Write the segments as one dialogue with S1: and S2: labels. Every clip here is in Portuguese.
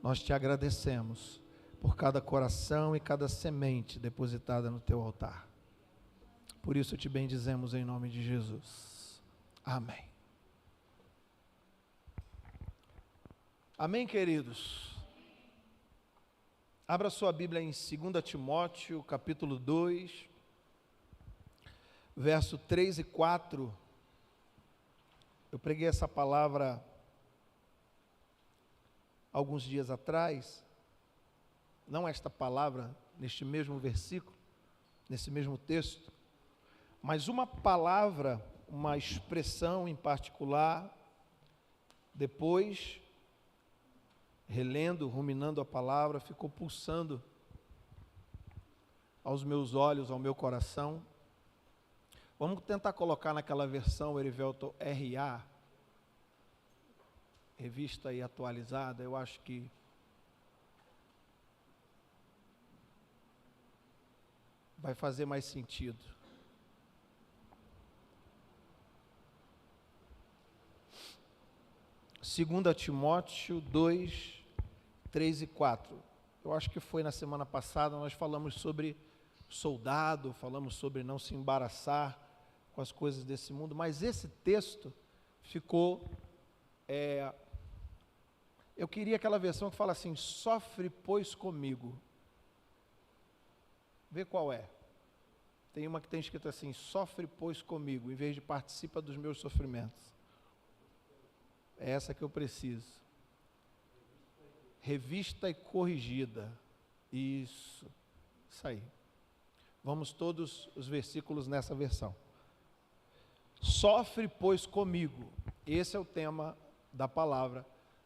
S1: nós te agradecemos por cada coração e cada semente depositada no teu altar. Por isso te bendizemos em nome de Jesus. Amém. Amém, queridos? Abra sua Bíblia em 2 Timóteo, capítulo 2, verso 3 e 4. Eu preguei essa palavra alguns dias atrás, não esta palavra, neste mesmo versículo, nesse mesmo texto, mas uma palavra, uma expressão em particular, depois, relendo, ruminando a palavra, ficou pulsando aos meus olhos, ao meu coração. Vamos tentar colocar naquela versão Erivelto RA, revista e atualizada, eu acho que vai fazer mais sentido. Segunda Timóteo 2, 3 e 4. Eu acho que foi na semana passada, nós falamos sobre soldado, falamos sobre não se embaraçar com as coisas desse mundo, mas esse texto ficou, eu queria aquela versão que fala assim, sofre pois comigo. Vê qual é. Tem uma que tem escrito assim, sofre pois comigo, em vez de participa dos meus sofrimentos. É essa que eu preciso. Revista e corrigida. Isso aí. Vamos todos os versículos nessa versão. Sofre, pois, comigo. Esse é o tema da palavra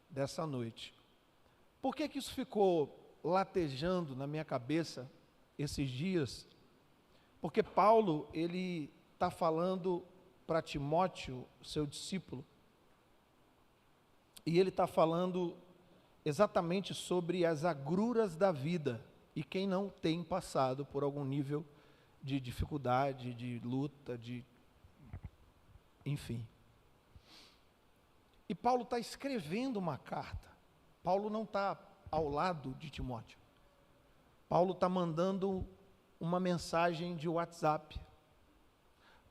S1: dessa noite. Por que isso ficou latejando na minha cabeça esses dias? Porque Paulo, ele está falando para Timóteo, seu discípulo, e ele está falando exatamente sobre as agruras da vida, e quem não tem passado por algum nível de dificuldade, de luta, enfim. E Paulo está escrevendo uma carta. Paulo não está ao lado de Timóteo. Paulo está mandando uma mensagem de WhatsApp.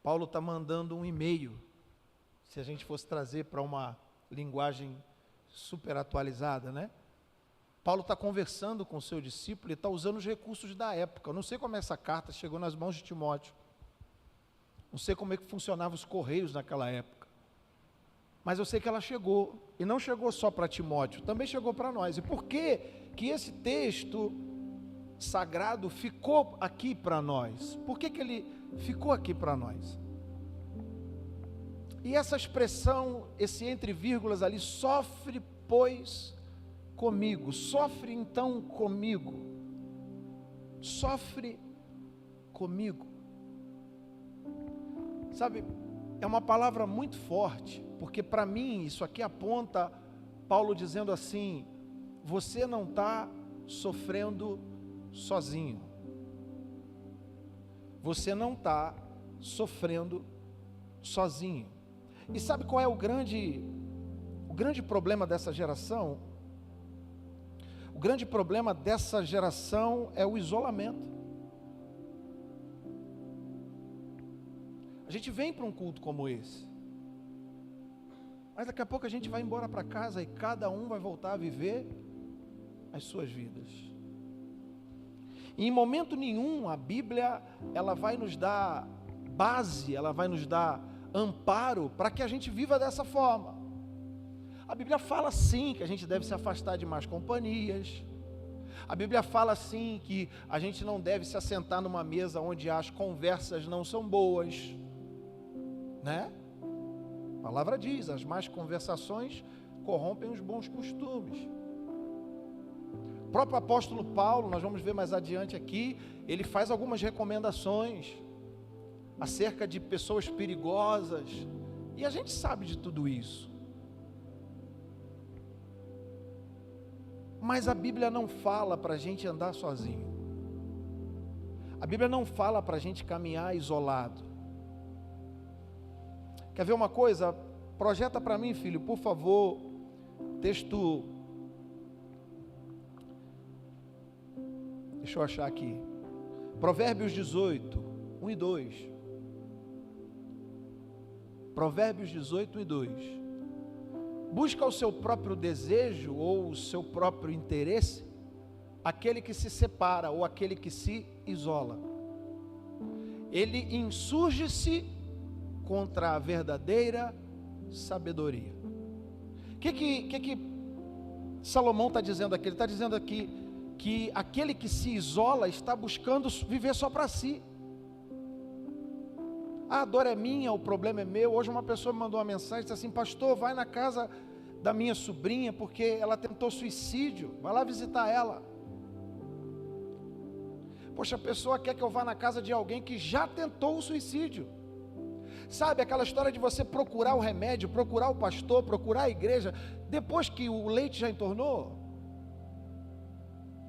S1: Paulo está mandando um e-mail. Se a gente fosse trazer para uma linguagem super atualizada, né? Paulo está conversando com o seu discípulo e está usando os recursos da época. Eu não sei como essa carta chegou nas mãos de Timóteo. Não sei como é que funcionavam os correios naquela época. Mas eu sei que ela chegou. E não chegou só para Timóteo, também chegou para nós. E por que que esse texto sagrado ficou aqui para nós? Por que ele ficou aqui para nós? E essa expressão, esse entre vírgulas ali, sofre, pois, comigo. Sofre, então, comigo. Sofre comigo. Sabe, é uma palavra muito forte, porque para mim isso aqui aponta Paulo dizendo assim, você não está sofrendo sozinho. Você não está sofrendo sozinho. E sabe qual é o grande problema dessa geração? O grande problema dessa geração é o isolamento. A gente vem para um culto como esse, mas daqui a pouco a gente vai embora para casa e cada um vai voltar a viver as suas vidas. E em momento nenhum a Bíblia, ela vai nos dar base, ela vai nos dar amparo para que a gente viva dessa forma. A Bíblia fala sim que a gente deve se afastar de más companhias. A Bíblia fala sim que a gente não deve se assentar numa mesa onde as conversas não são boas, né? A palavra diz, as más conversações corrompem os bons costumes. O próprio apóstolo Paulo, nós vamos ver mais adiante aqui, ele faz algumas recomendações acerca de pessoas perigosas, e a gente sabe de tudo isso. Mas a Bíblia não fala para a gente andar sozinho. A Bíblia não fala para a gente caminhar isolado. Quer ver uma coisa? Projeta para mim, filho, por favor, texto Deixa eu achar aqui. Provérbios 18, 1 e 2. Provérbios 18, 1 e 2. Busca o seu próprio desejo ou o seu próprio interesse aquele que se separa ou aquele que se isola. Ele insurge-se contra a verdadeira sabedoria. O que Salomão está dizendo aqui? Ele está dizendo aqui que aquele que se isola está buscando viver só para si. A dor é minha, o problema é meu. Hoje uma pessoa me mandou uma mensagem, disse assim: pastor, vai na casa da minha sobrinha, porque ela tentou suicídio, vai lá visitar ela. Poxa, a pessoa quer que eu vá na casa de alguém que já tentou o suicídio. Sabe, aquela história de você procurar o remédio, procurar o pastor, procurar a igreja, depois que o leite já entornou,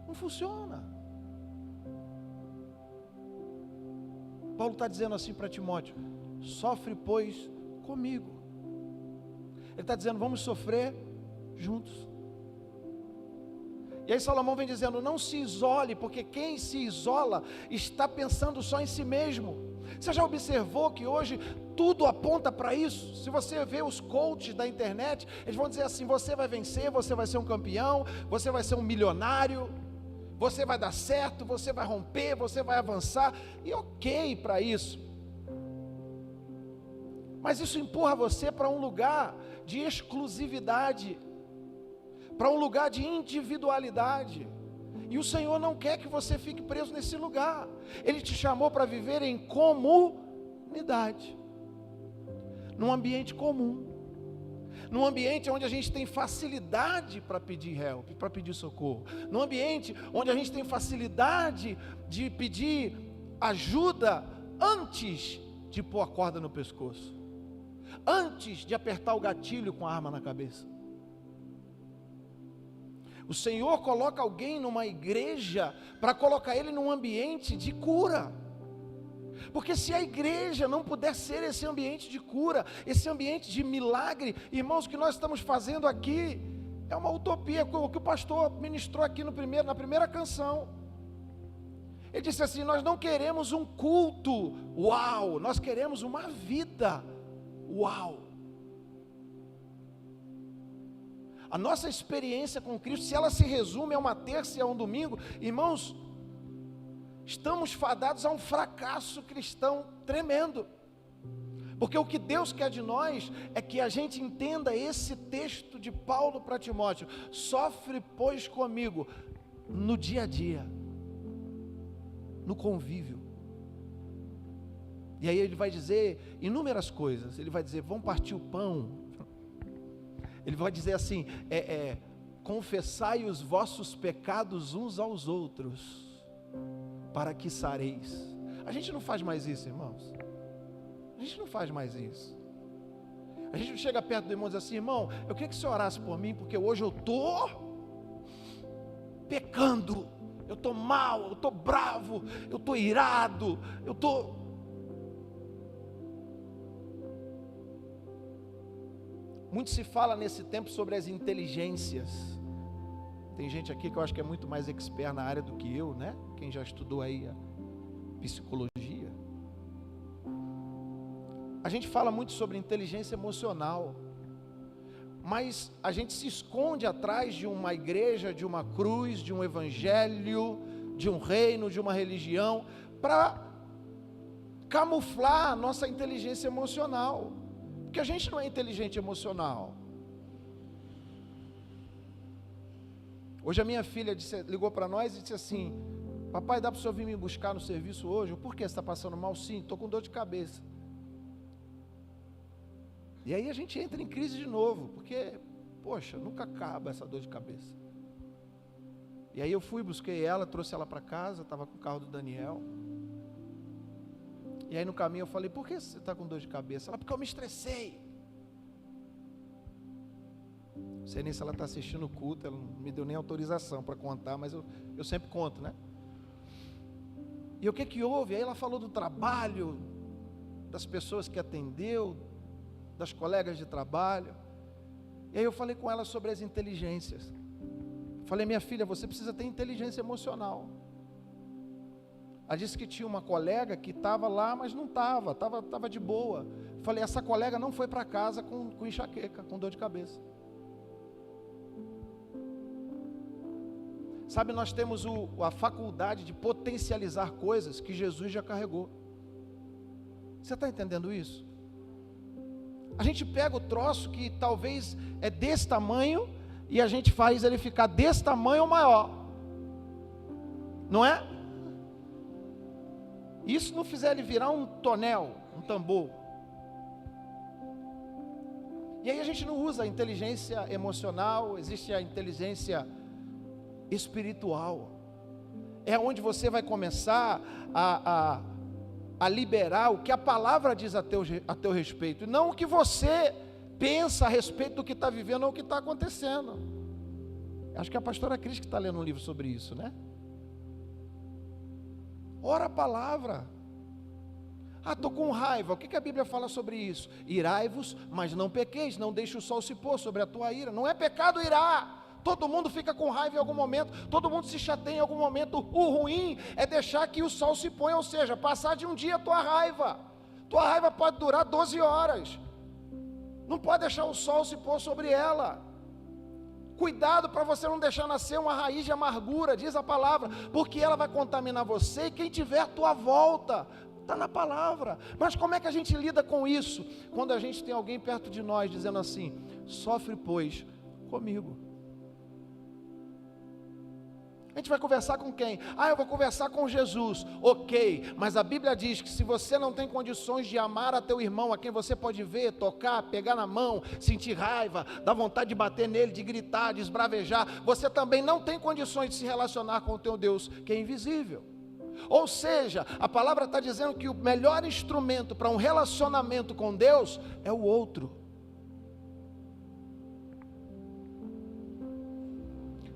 S1: não funciona. Paulo está dizendo assim para Timóteo: sofre, pois, comigo. Ele está dizendo, vamos sofrer juntos. E aí Salomão vem dizendo, não se isole, porque quem se isola está pensando só em si mesmo. Você já observou que hoje tudo aponta para isso? Se você vê os coaches da internet, eles vão dizer assim: você vai vencer, você vai ser um campeão, você vai ser um milionário, você vai dar certo, você vai romper, você vai avançar, e ok para isso. Mas isso empurra você para um lugar de exclusividade, para um lugar de individualidade. E o Senhor não quer que você fique preso nesse lugar. Ele te chamou para viver em comunidade, num ambiente comum, num ambiente onde a gente tem facilidade para pedir help, para pedir socorro, num ambiente onde a gente tem facilidade de pedir ajuda antes de pôr a corda no pescoço, antes de apertar o gatilho com a arma na cabeça. O Senhor coloca alguém numa igreja para colocar ele num ambiente de cura. Porque se a igreja não puder ser esse ambiente de cura, esse ambiente de milagre, irmãos, o que nós estamos fazendo aqui é uma utopia. O que o pastor ministrou aqui na primeira canção. Ele disse assim: nós não queremos um culto, uau, nós queremos uma vida, uau. A nossa experiência com Cristo, se ela se resume a uma terça e a um domingo, irmãos, estamos fadados a um fracasso cristão tremendo. Porque o que Deus quer de nós é que a gente entenda esse texto de Paulo para Timóteo: sofre, pois, comigo, no dia a dia, no convívio. E aí ele vai dizer inúmeras coisas. Ele vai dizer: vão partir o pão. Ele vai dizer assim: confessai os vossos pecados uns aos outros, para que sareis. A gente não faz mais isso, irmãos. A gente não faz mais isso. A gente não chega perto do irmão e diz assim: irmão, eu queria que você orasse por mim, porque hoje eu estou pecando, eu estou mal, eu estou bravo, eu estou irado, eu estou... Muito se fala nesse tempo sobre as inteligências. Tem gente aqui que eu acho que é muito mais expert na área do que eu, né? Quem já estudou aí a psicologia. A gente fala muito sobre inteligência emocional, mas a gente se esconde atrás de uma igreja, de uma cruz, de um evangelho, de um reino, de uma religião, para camuflar a nossa inteligência emocional. Porque a gente não é inteligente emocional. Hoje a minha filha ligou para nós e disse assim: papai, dá para o senhor vir me buscar no serviço hoje? Por que você está passando mal? Sim, estou com dor de cabeça. E aí a gente entra em crise de novo, porque, poxa, nunca acaba essa dor de cabeça. E aí eu fui, busquei ela, trouxe ela para casa, estava com o carro do Daniel. E aí no caminho eu falei: por que você está com dor de cabeça? Ela: porque eu me estressei. Não sei nem se ela está assistindo o culto, ela não me deu nem autorização para contar, mas eu sempre conto, né? E o que houve? Aí ela falou do trabalho, das pessoas que atendeu, das colegas de trabalho. E aí eu falei com ela sobre as inteligências. Falei: minha filha, você precisa ter inteligência emocional. Ela disse que tinha uma colega que estava lá, mas não estava de boa. Falei, essa colega não foi para casa com enxaqueca, com dor de cabeça. Sabe, nós temos a faculdade de potencializar coisas que Jesus já carregou. Você está entendendo isso? A gente pega o troço que talvez é desse tamanho e a gente faz ele ficar desse tamanho ou maior. Não é? Isso não fizer ele virar um tonel, um tambor. E aí a gente não usa a inteligência emocional, existe a inteligência espiritual. É onde você vai começar a liberar o que a palavra diz a teu respeito, e não o que você pensa a respeito do que está vivendo ou o que está acontecendo. Acho que a pastora Cris que está lendo um livro sobre isso, né? Ora a palavra. Estou com raiva. O que a Bíblia fala sobre isso? Irai-vos, mas não pequeis, não deixe o sol se pôr sobre a tua ira. Não é pecado irar. Todo mundo fica com raiva em algum momento, todo mundo se chateia em algum momento. O ruim é deixar que o sol se ponha, ou seja, passar de um dia a tua raiva. Tua raiva pode durar 12 horas. Não pode deixar o sol se pôr sobre ela. Cuidado para você não deixar nascer uma raiz de amargura, diz a palavra, porque ela vai contaminar você e quem tiver à tua volta. Está na palavra. Mas como é que a gente lida com isso? Quando a gente tem alguém perto de nós dizendo assim: sofre pois comigo. A gente vai conversar com quem? Eu vou conversar com Jesus. Ok, mas a Bíblia diz que se você não tem condições de amar a teu irmão, a quem você pode ver, tocar, pegar na mão, sentir raiva, dar vontade de bater nele, de gritar, de esbravejar, você também não tem condições de se relacionar com o teu Deus, que é invisível. Ou seja, a palavra está dizendo que o melhor instrumento para um relacionamento com Deus é o outro.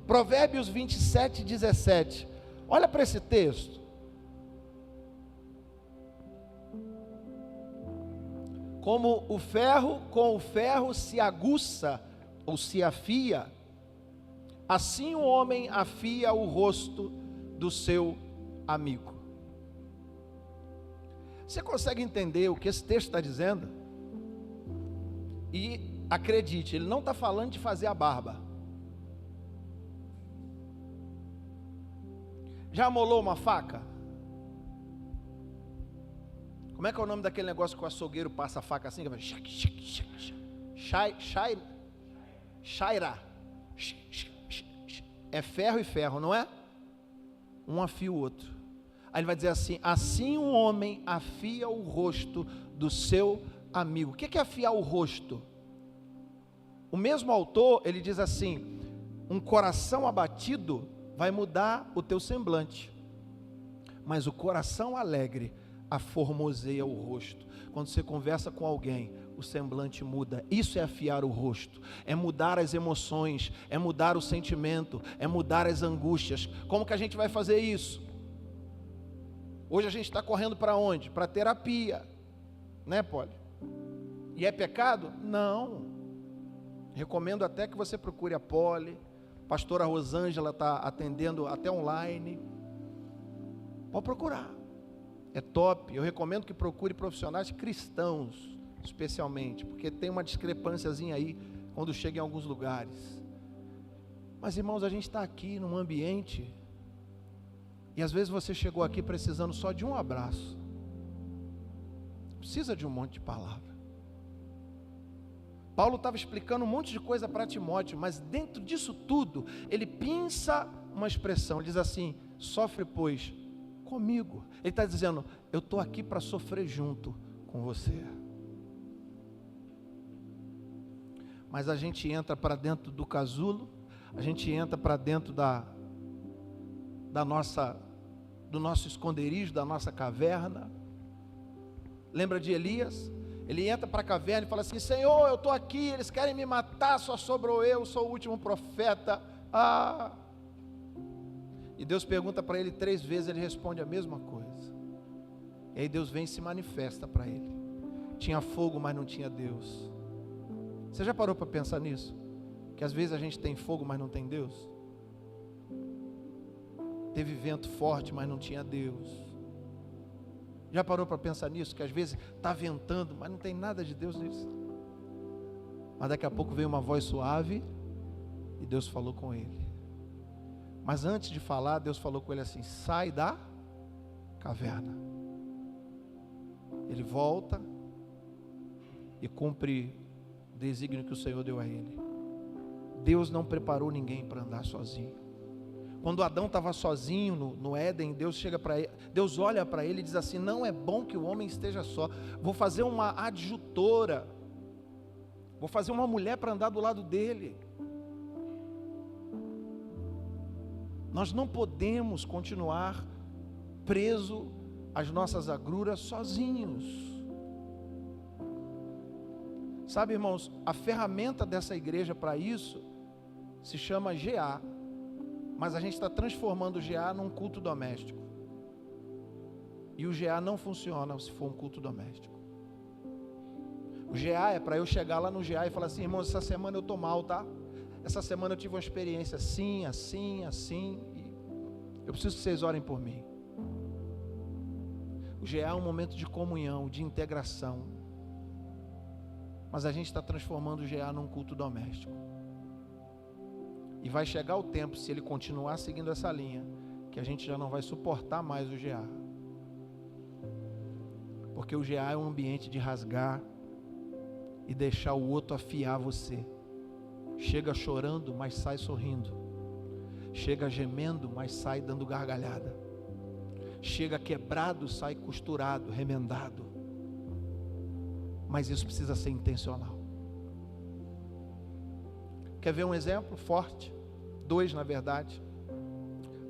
S1: Provérbios 27, 17. Olha para esse texto. Como o ferro com o ferro se aguça ou se afia, assim o homem afia o rosto do seu amigo. Você consegue entender o que esse texto está dizendo? E acredite, ele não está falando de fazer a barba. Já amolou uma faca? Como é que é o nome daquele negócio que o açougueiro passa a faca assim? Chaira. É ferro e ferro, não é? Um afia o outro. Aí ele vai dizer assim: assim um homem afia o rosto do seu amigo. O que é afiar o rosto? O mesmo autor, ele diz assim: um coração abatido vai mudar o teu semblante, mas o coração alegre aformoseia o rosto. Quando você conversa com alguém, o semblante muda. Isso é afiar o rosto, é mudar as emoções, é mudar o sentimento, é mudar as angústias. Como que a gente vai fazer isso? Hoje a gente está correndo para onde? Para terapia, né, Poli? E é pecado? Não. Recomendo até que você procure a Poli. Pastora Rosângela está atendendo até online. Pode procurar. É top. Eu recomendo que procure profissionais cristãos, especialmente, porque tem uma discrepânciazinha aí quando chega em alguns lugares. Mas, irmãos, a gente está aqui num ambiente, e às vezes você chegou aqui precisando só de um abraço. Não precisa de um monte de palavra. Paulo estava explicando um monte de coisa para Timóteo, mas dentro disso tudo, ele pinça uma expressão, ele diz assim: sofre pois comigo. Ele está dizendo: eu estou aqui para sofrer junto com você. Mas a gente entra para dentro do casulo, a gente entra para dentro do nosso esconderijo, da nossa caverna. Lembra de Elias? Ele entra para a caverna e fala assim: Senhor, eu estou aqui, eles querem me matar, só sobrou eu, sou o último profeta. E Deus pergunta para ele 3 vezes, ele responde a mesma coisa. E aí Deus vem e se manifesta para ele. Tinha fogo, mas não tinha Deus. Você já parou para pensar nisso? Que às vezes a gente tem fogo, mas não tem Deus. Teve vento forte, mas não tinha Deus. Já parou para pensar nisso? Que às vezes está ventando, mas não tem nada de Deus nisso. Mas daqui a pouco veio uma voz suave e Deus falou com ele. Mas antes de falar, Deus falou com ele assim: sai da caverna. Ele volta e cumpre o desígnio que o Senhor deu a ele. Deus não preparou ninguém para andar sozinho. Quando Adão estava sozinho no Éden, Deus olha para ele e diz assim: não é bom que o homem esteja só. Vou fazer uma adjutora. Vou fazer uma mulher para andar do lado dele. Nós não podemos continuar preso às nossas agruras sozinhos. Sabe, irmãos, a ferramenta dessa igreja para isso se chama GA. Mas a gente está transformando o GA num culto doméstico. E o GA não funciona se for um culto doméstico. O GA é para eu chegar lá no GA e falar assim: irmãos, essa semana eu estou mal, tá? Essa semana eu tive uma experiência assim, assim, assim, e eu preciso que vocês orem por mim. O GA é um momento de comunhão, de integração. Mas a gente está transformando o GA num culto doméstico. E vai chegar o tempo, se ele continuar seguindo essa linha, que a gente já não vai suportar mais o GA. Porque o GA é um ambiente de rasgar e deixar o outro afiar você. Chega chorando, mas sai sorrindo. Chega gemendo, mas sai dando gargalhada. Chega quebrado, sai costurado, remendado. Mas isso precisa ser intencional. Quer ver um exemplo forte? 2, na verdade.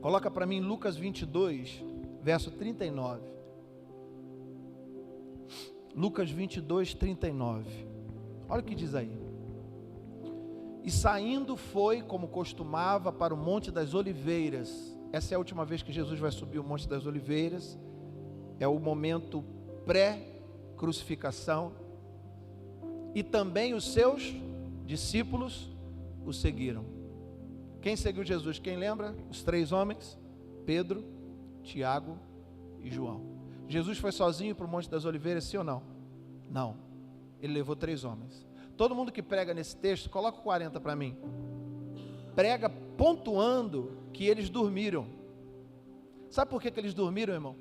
S1: Coloca para mim Lucas 22, verso 39. Lucas 22, 39. Olha o que diz aí. E saindo foi, como costumava, para o Monte das Oliveiras. Essa é a última vez que Jesus vai subir o Monte das Oliveiras. É o momento pré-crucificação. E também os seus discípulos o seguiram. Quem seguiu Jesus? Quem lembra? Os 3 homens: Pedro, Tiago e João. Jesus foi sozinho para o Monte das Oliveiras, sim ou não? Não. Ele levou 3 homens. Todo mundo que prega nesse texto, coloca o 40 para mim. Prega pontuando que eles dormiram. Sabe por que eles dormiram, irmão?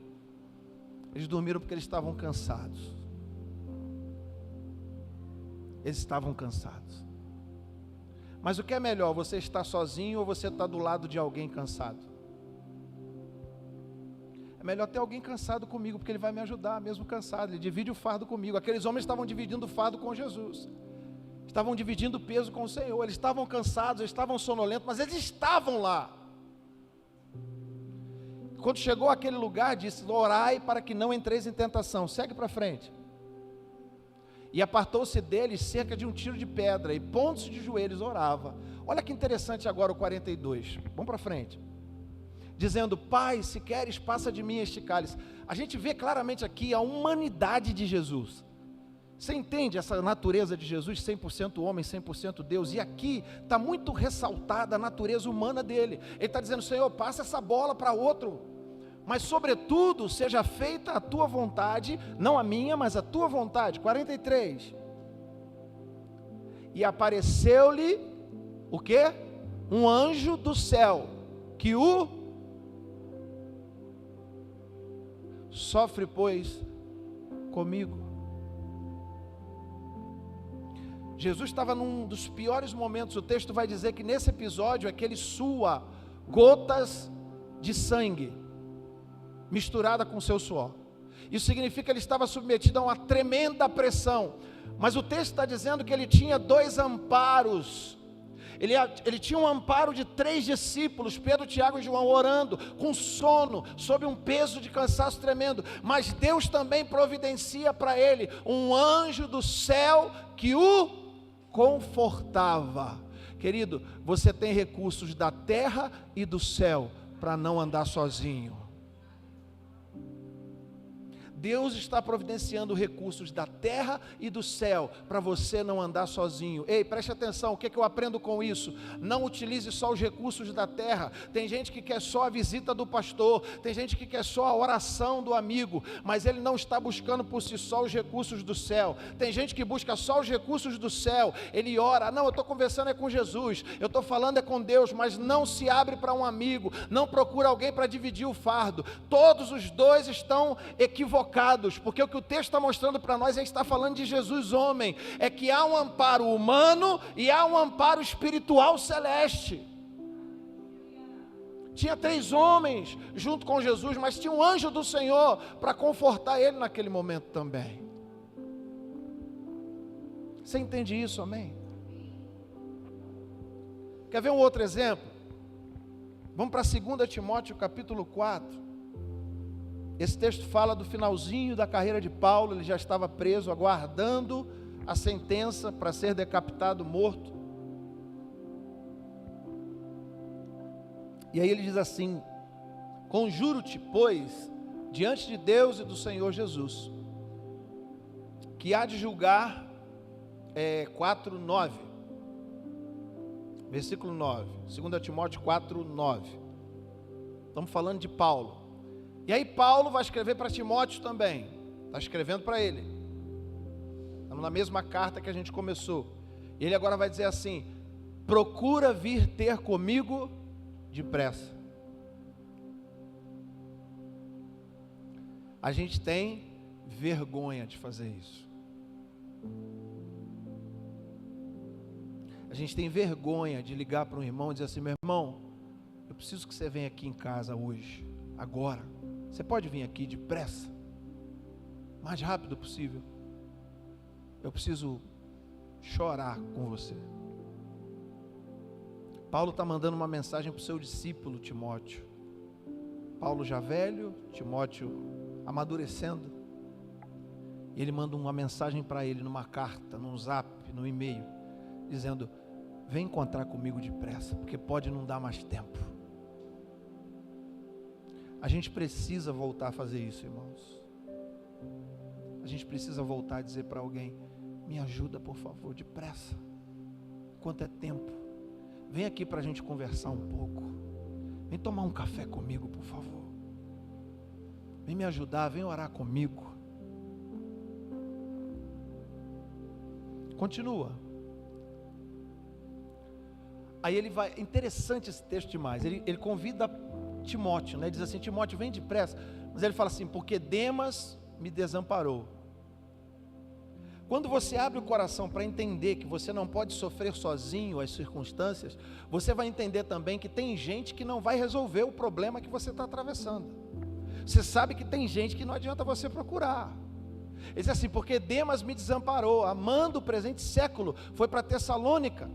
S1: Eles dormiram porque eles estavam cansados. Eles estavam cansados. Mas o que é melhor, você estar sozinho ou você estar do lado de alguém cansado? É melhor ter alguém cansado comigo, porque ele vai me ajudar, mesmo cansado. Ele divide o fardo comigo. Aqueles homens estavam dividindo o fardo com Jesus. Estavam dividindo o peso com o Senhor. Eles estavam cansados, eles estavam sonolentos, mas eles estavam lá. Quando chegou àquele lugar, disse: orai para que não entreis em tentação. Segue para frente. E apartou-se deles cerca de um tiro de pedra, e pondo-se de joelhos orava. Olha que interessante agora o 42. Vamos para frente. Dizendo: Pai, se queres, passa de mim este cálice. A gente vê claramente aqui a humanidade de Jesus. Você entende essa natureza de Jesus, 100% homem, 100% Deus? E aqui está muito ressaltada a natureza humana dele. Ele está dizendo: Senhor, passa essa bola para outro. Mas sobretudo, seja feita a tua vontade, não a minha, mas a tua vontade. 43. E apareceu-lhe, o quê? Um anjo do céu, que o sofre, pois, comigo. Jesus estava num dos piores momentos. O texto vai dizer que nesse episódio é que ele sua gotas de sangue misturada com seu suor. Isso significa que ele estava submetido a uma tremenda pressão. Mas o texto está dizendo que ele tinha 2 amparos. Ele tinha um amparo de 3 discípulos, Pedro, Tiago e João, orando, com sono, sob um peso de cansaço tremendo. Mas Deus também providencia para ele um anjo do céu que o confortava. Querido, você tem recursos da terra e do céu para não andar sozinho. Deus está providenciando recursos da terra e do céu para você não andar sozinho. Ei, preste atenção, o que eu aprendo com isso? Não utilize só os recursos da terra. Tem gente que quer só a visita do pastor, tem gente que quer só a oração do amigo, mas ele não está buscando por si só os recursos do céu. Tem gente que busca só os recursos do céu, ele ora, não, eu estou conversando com Jesus, eu estou falando com Deus, mas não se abre para um amigo, não procura alguém para dividir o fardo. Todos os dois estão equivocados, porque o que o texto está mostrando para nós é que está falando de Jesus homem, é que há um amparo humano e há um amparo espiritual celeste. Tinha 3 homens junto com Jesus, mas tinha um anjo do Senhor para confortar ele naquele momento também. Você entende isso, amém? Quer ver um outro exemplo? Vamos para 2 Timóteo capítulo 4. Esse texto fala do finalzinho da carreira de Paulo. Ele já estava preso, aguardando a sentença para ser decapitado, morto. E aí ele diz assim: conjuro-te, pois, diante de Deus e do Senhor Jesus, que há de julgar, 4:9, versículo 9, 2 Timóteo 4:9, estamos falando de Paulo. E aí Paulo vai escrever para Timóteo também, está escrevendo para ele, estamos na mesma carta que a gente começou, e ele agora vai dizer assim: procura vir ter comigo depressa. A gente tem vergonha de fazer isso, a gente tem vergonha de ligar para um irmão e dizer assim: meu irmão, eu preciso que você venha aqui em casa hoje, agora. Você pode vir aqui depressa, mais rápido possível. Eu preciso chorar com você. Paulo está mandando uma mensagem para o seu discípulo Timóteo. Paulo já velho, Timóteo amadurecendo. E ele manda uma mensagem para ele numa carta, num zap, num e-mail, dizendo: vem encontrar comigo depressa, porque pode não dar mais tempo. A gente precisa voltar a fazer isso, irmãos. A gente precisa voltar a dizer para alguém: me ajuda, por favor, depressa. Enquanto é tempo. Vem aqui para a gente conversar um pouco. Vem tomar um café comigo, por favor. Vem me ajudar, vem orar comigo. Continua. Aí ele vai, interessante esse texto demais. Ele convida Timóteo, né? Diz assim: Timóteo, vem depressa. Mas ele fala assim: porque Demas me desamparou. Quando você abre o coração para entender que você não pode sofrer sozinho as circunstâncias, você vai entender também que tem gente que não vai resolver o problema que você está atravessando. Você sabe que tem gente que não adianta você procurar. Ele diz assim: porque Demas me desamparou, amando o presente século, foi para Tessalônica.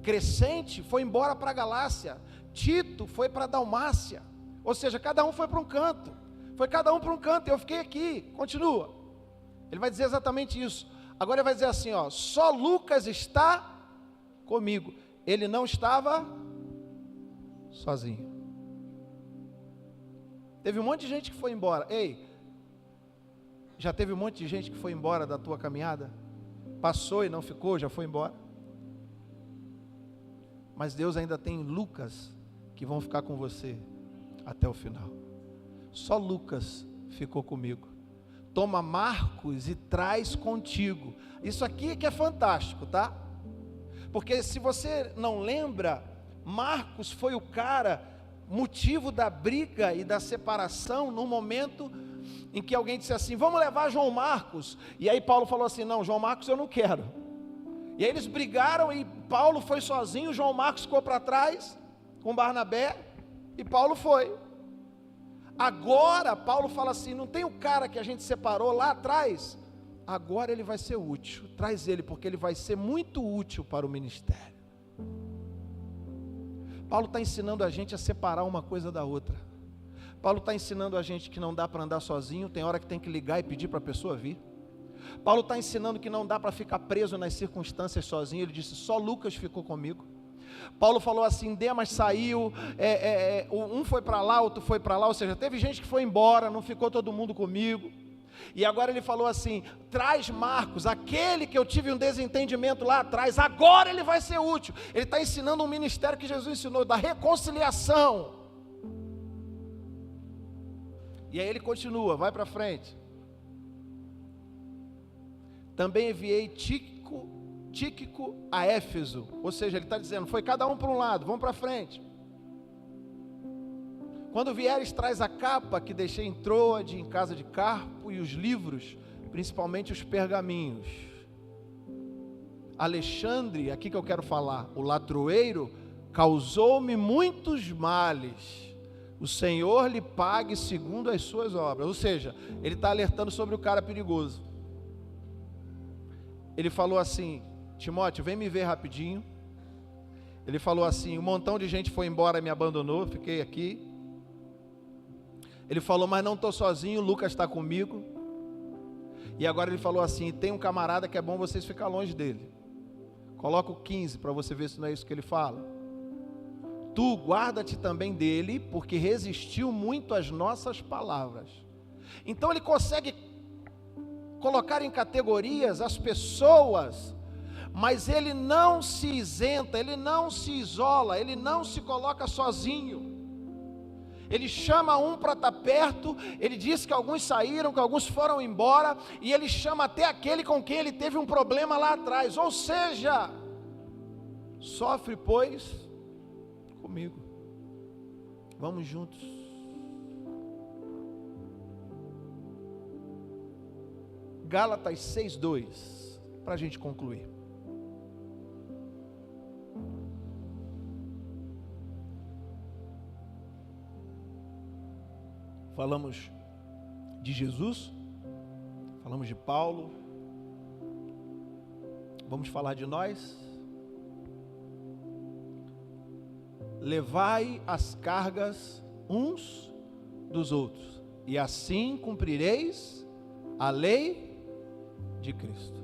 S1: Crescente foi embora para a Galácia. Tito foi para a Dalmácia. Ou seja, cada um foi para um canto. Foi cada um para um canto, e eu fiquei aqui. Continua. Ele vai dizer exatamente isso. Agora ele vai dizer assim, ó: só Lucas está comigo. Ele não estava sozinho. Teve um monte de gente que foi embora. Ei, já teve um monte de gente que foi embora da tua caminhada? Passou e não ficou, já foi embora. Mas Deus ainda tem Lucas que vão ficar com você até o final. Só Lucas ficou comigo. Toma Marcos e traz contigo. Isso aqui que é fantástico, tá? Porque se você não lembra, Marcos foi o cara, motivo da briga e da separação, no momento em que alguém disse assim: vamos levar João Marcos. E aí Paulo falou assim: não, João Marcos eu não quero. E aí eles brigaram e Paulo foi sozinho, João Marcos ficou para trás com Barnabé e Paulo foi. Agora Paulo fala assim: não tem o cara que a gente separou lá atrás? Agora ele vai ser útil, traz ele, porque ele vai ser muito útil para o ministério. Paulo está ensinando a gente a separar uma coisa da outra. Paulo está ensinando a gente que não dá para andar sozinho, tem hora que tem que ligar e pedir para a pessoa vir. Paulo está ensinando que não dá para ficar preso nas circunstâncias sozinho. Ele disse: só Lucas ficou comigo. Paulo falou assim: Demas saiu, um foi para lá, outro foi para lá. Ou seja, teve gente que foi embora, não ficou todo mundo comigo. E agora ele falou assim: traz Marcos, aquele que eu tive um desentendimento lá atrás, agora ele vai ser útil. Ele está ensinando um ministério que Jesus ensinou, da reconciliação. E aí ele continua, vai para frente. Também enviei Tíquico a Éfeso. Ou seja, ele está dizendo, foi cada um para um lado, vamos para frente. Quando vieres, traz a capa que deixei em Troade, em casa de Carpo, e os livros, principalmente os pergaminhos. Alexandre, aqui que eu quero falar, o ladroeiro, causou-me muitos males. O Senhor lhe pague segundo as suas obras. Ou seja, ele está alertando sobre o cara perigoso. Ele falou assim: Timóteo, vem me ver rapidinho. Ele falou assim: um montão de gente foi embora e me abandonou, fiquei aqui. Ele falou, mas não estou sozinho, Lucas está comigo. E agora ele falou assim: tem um camarada que é bom vocês ficar longe dele. Coloca o 15 para você ver se não é isso que ele fala. Tu guarda-te também dele, porque resistiu muito às nossas palavras. Então ele consegue colocar em categorias as pessoas, mas ele não se isenta, ele não se isola, ele não se coloca sozinho. Ele chama um para estar perto, ele diz que alguns saíram, que alguns foram embora, e ele chama até aquele com quem ele teve um problema lá atrás. Ou seja, sofre, pois, comigo. Vamos juntos. Gálatas 6:2, para a gente concluir. Falamos de Jesus, falamos de Paulo, vamos falar de nós. Levai as cargas uns dos outros, e assim cumprireis a lei de Cristo.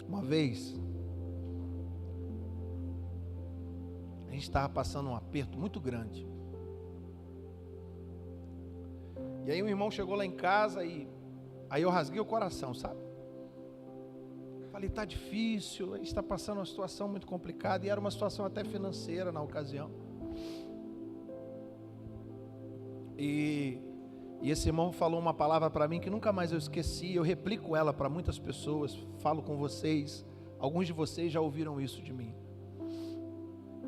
S1: Uma vez, a gente estava passando um aperto muito grande. E aí um irmão chegou lá em casa e aí eu rasguei o coração, sabe? Falei, está difícil, a gente está passando uma situação muito complicada, e era uma situação até financeira na ocasião. E esse irmão falou uma palavra para mim que nunca mais eu esqueci, eu replico ela para muitas pessoas, falo com vocês, alguns de vocês já ouviram isso de mim.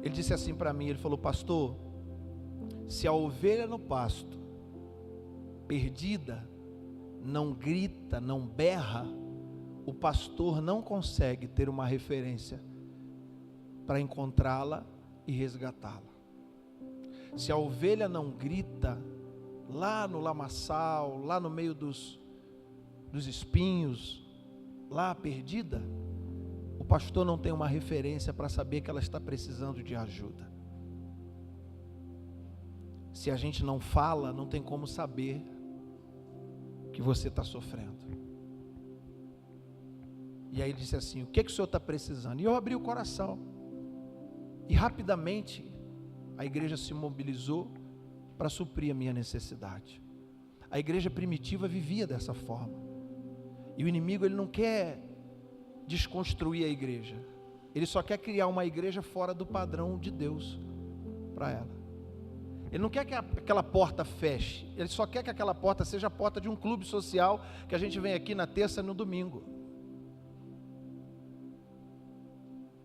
S1: Ele disse assim para mim, ele falou, pastor, se a ovelha no pasto, perdida, não grita, não berra, o pastor não consegue ter uma referência para encontrá-la e resgatá-la. Se a ovelha não grita, lá no lamaçal, lá no meio dos espinhos, lá perdida, o pastor não tem uma referência para saber que ela está precisando de ajuda. Se a gente não fala, não tem como saber que você está sofrendo. E aí ele disse assim, o que o senhor está precisando? E eu abri o coração, e rapidamente a igreja se mobilizou para suprir a minha necessidade. A igreja primitiva vivia dessa forma, e o inimigo, ele não quer desconstruir a igreja, ele só quer criar uma igreja fora do padrão de Deus para ela. Ele não quer que aquela porta feche, ele só quer que aquela porta seja a porta de um clube social, que a gente vem aqui na terça e no domingo.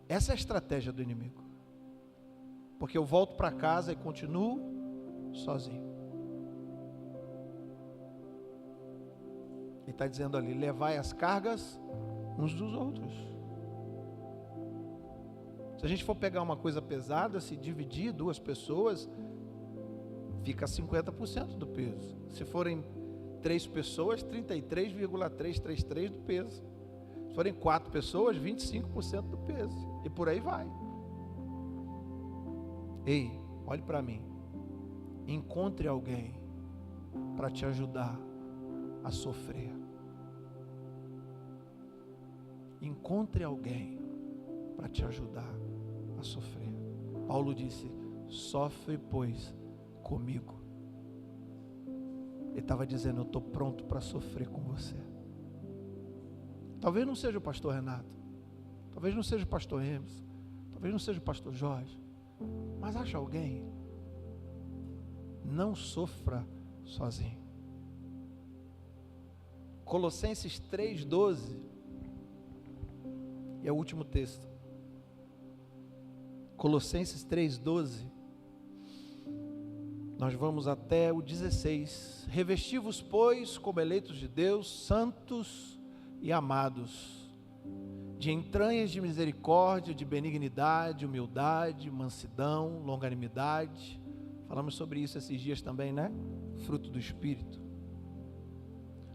S1: Essa é a estratégia do inimigo, porque eu volto para casa e continuo sozinho. Ele está dizendo ali, levai as cargas uns dos outros. Se a gente for pegar uma coisa pesada, se dividir duas pessoas, fica 50% do peso. Se forem 3 pessoas, 33,333 do peso. Se forem 4 pessoas, 25% do peso. E por aí vai. Ei, olhe para mim. Encontre alguém para te ajudar a sofrer. Encontre alguém para te ajudar a sofrer. Paulo disse, Sofre, pois, comigo. Ele estava dizendo, eu estou pronto para sofrer com você. Talvez não seja o pastor Renato, talvez não seja o pastor Emerson, talvez não seja o pastor Jorge, mas acha alguém. Não sofra sozinho. Colossenses 3:12, e é o último texto. Colossenses 3:12, nós vamos até o 16. Revesti-vos, pois, como eleitos de Deus, santos e amados, de entranhas de misericórdia, de benignidade, humildade, mansidão, longanimidade. Falamos sobre isso esses dias também, né? Fruto do Espírito.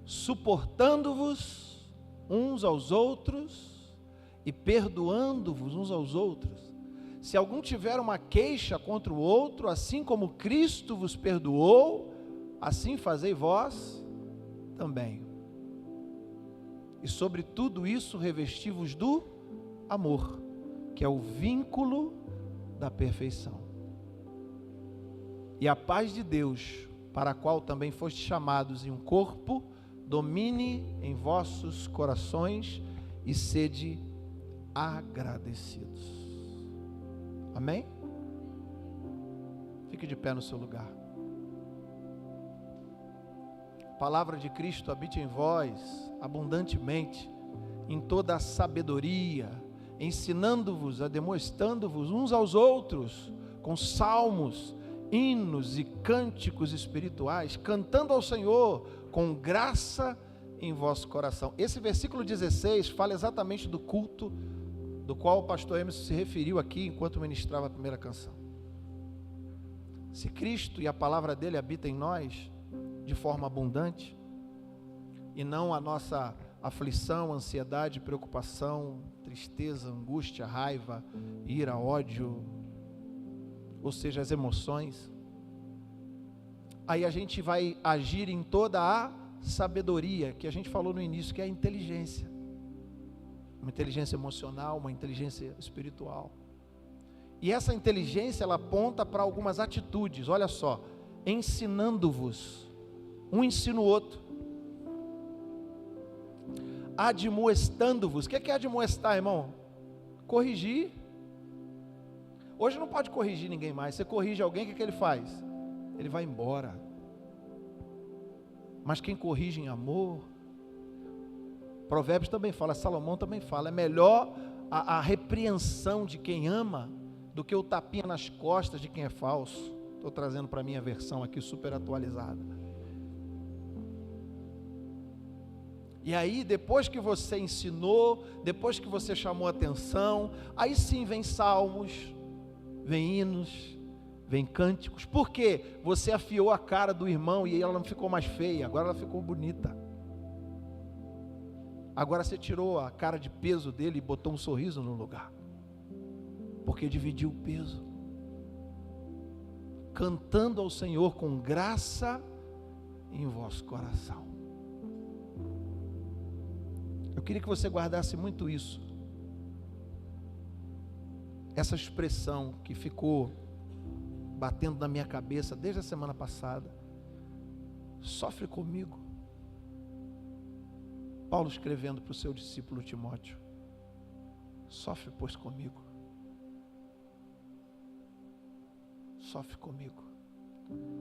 S1: Suportando-vos uns aos outros e perdoando-vos uns aos outros. Se algum tiver uma queixa contra o outro, assim como Cristo vos perdoou, assim fazei vós também. E sobre tudo isso revesti-vos do amor, que é o vínculo da perfeição. E a paz de Deus, para a qual também fostes chamados em um corpo, domine em vossos corações e sede agradecidos. Amém? Fique de pé no seu lugar. A palavra de Cristo habite em vós abundantemente, em toda a sabedoria, ensinando-vos, admoestando-vos uns aos outros, com salmos, hinos e cânticos espirituais, cantando ao Senhor com graça em vosso coração. Esse versículo 16 fala exatamente do culto do qual o pastor Emerson se referiu aqui enquanto ministrava a primeira canção. Se Cristo e a palavra dele habitam em nós de forma abundante, e não a nossa aflição, ansiedade, preocupação, tristeza, angústia, raiva, ira, ódio, ou seja, as emoções, aí a gente vai agir em toda a sabedoria, que a gente falou no início, que é a inteligência. Uma inteligência emocional, uma inteligência espiritual. E essa inteligência, ela aponta para algumas atitudes, olha só, ensinando-vos, um ensina o outro, admoestando-vos. O que é admoestar, irmão? Corrigir. Hoje não pode corrigir ninguém mais. Você corrige alguém, o que ele faz? Ele vai embora. Mas quem corrige em amor, Provérbios também fala, Salomão também fala, é melhor a repreensão de quem ama do que o tapinha nas costas de quem é falso. Estou trazendo para a minha versão aqui super atualizada. E aí, depois que você ensinou, depois que você chamou atenção, aí sim vem salmos, vem hinos, vem cânticos. Por quê? Você afiou a cara do irmão e ela não ficou mais feia, agora ela ficou bonita. Agora você tirou a cara de peso dele e botou um sorriso no lugar, porque dividiu o peso, cantando ao Senhor com graça em vosso coração. Eu queria que você guardasse muito isso, essa expressão que ficou batendo na minha cabeça desde a semana passada. Sofre comigo. Paulo escrevendo para o seu discípulo Timóteo: sofre, pois, comigo. Sofre comigo.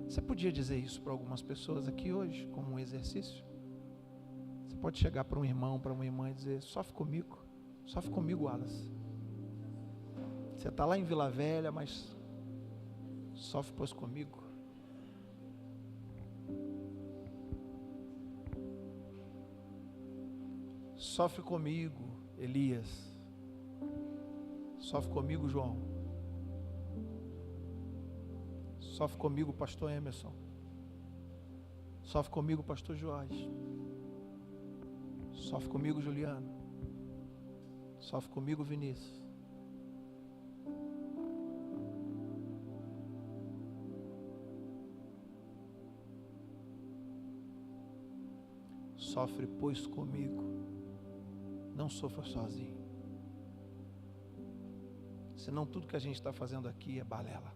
S1: Você podia dizer isso para algumas pessoas aqui hoje, como um exercício? Você pode chegar para um irmão, para uma irmã e dizer: sofre comigo, Wallace. Você está lá em Vila Velha, mas sofre, pois, comigo. Sofre comigo, Elias. Sofre comigo, João. Sofre comigo, pastor Emerson. Sofre comigo, pastor Jorge. Sofre comigo, Juliano. Sofre comigo, Vinícius. Sofre, pois, comigo. Não sofra sozinho. Senão tudo que a gente está fazendo aqui é balela.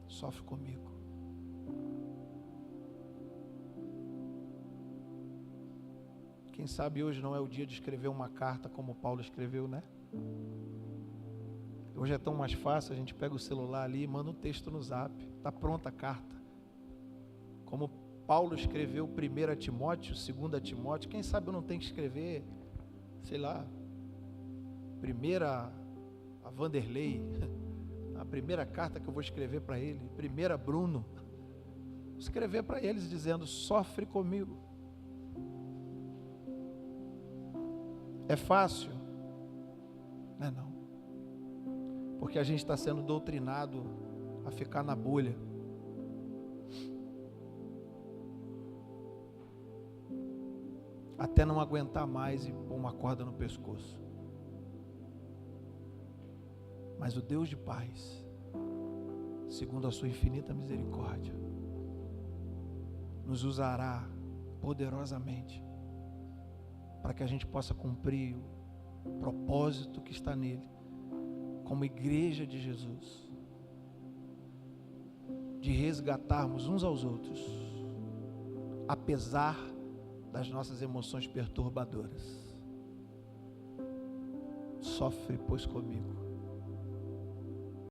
S1: Sofre comigo. Quem sabe hoje não é o dia de escrever uma carta como Paulo escreveu, né? Hoje é tão mais fácil, a gente pega o celular ali e manda um texto no zap, está pronta a carta. Como Paulo escreveu 1 Timóteo, 2 Timóteo, quem sabe eu não tenho que escrever, sei lá, a Vanderlei, a primeira carta que eu vou escrever para ele, 1 Bruno, escrever para eles dizendo: sofre comigo. É fácil? Não é não. Porque a gente está sendo doutrinado a ficar na bolha. Até não aguentar mais e pôr uma corda no pescoço. Mas o Deus de paz, segundo a sua infinita misericórdia, nos usará poderosamente para que a gente possa cumprir o propósito que está nele, como igreja de Jesus, de resgatarmos uns aos outros, apesar das nossas emoções perturbadoras. Sofre, pois, comigo.